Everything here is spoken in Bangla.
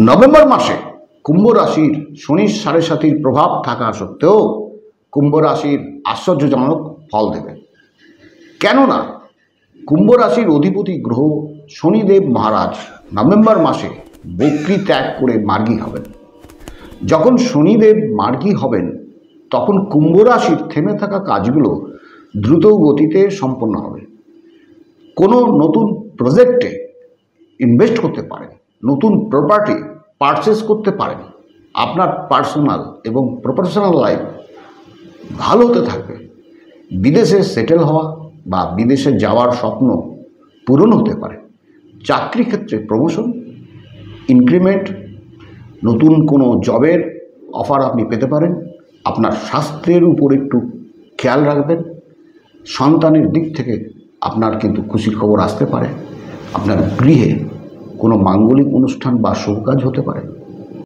নভেম্বর মাসে কুম্ভ রাশির শনির ৭.৭ প্রভাব থাকা সত্ত্বেও কুম্ভ রাশির আশ্চর্যজনক ফল দেবে। কেননা কুম্ভ রাশির অধিপতি গ্রহ শনিদেব মহারাজ নভেম্বর মাসে বক্রী ত্যাগ করে মার্গী হবেন। যখন শনিদেব মার্গী হবেন তখন কুম্ভ রাশির থেমে থাকা কাজগুলো দ্রুত গতিতে সম্পন্ন হবে। কোনো নতুন প্রজেক্টে ইনভেস্ট করতে পারেন, নতুন প্রপার্টি পারচেস করতে পারেন। আপনার পার্সোনাল এবং প্রফেশনাল লাইফ ভালো হতে থাকবে। বিদেশে সেটেল হওয়া বা বিদেশে যাওয়ার স্বপ্ন পূরণ হতে পারে। চাকরি ক্ষেত্রে প্রমোশন, ইনক্রিমেন্ট, নতুন কোনো জবের অফার আপনি পেতে পারেন। আপনার স্বাস্থ্যের উপর একটু খেয়াল রাখবেন। সন্তানের দিক থেকে আপনার কিন্তু খুশির খবর আসতে পারে। আপনার গৃহে কোনো মাঙ্গলিক অনুষ্ঠান বা শুভ কাজ হতে পারে।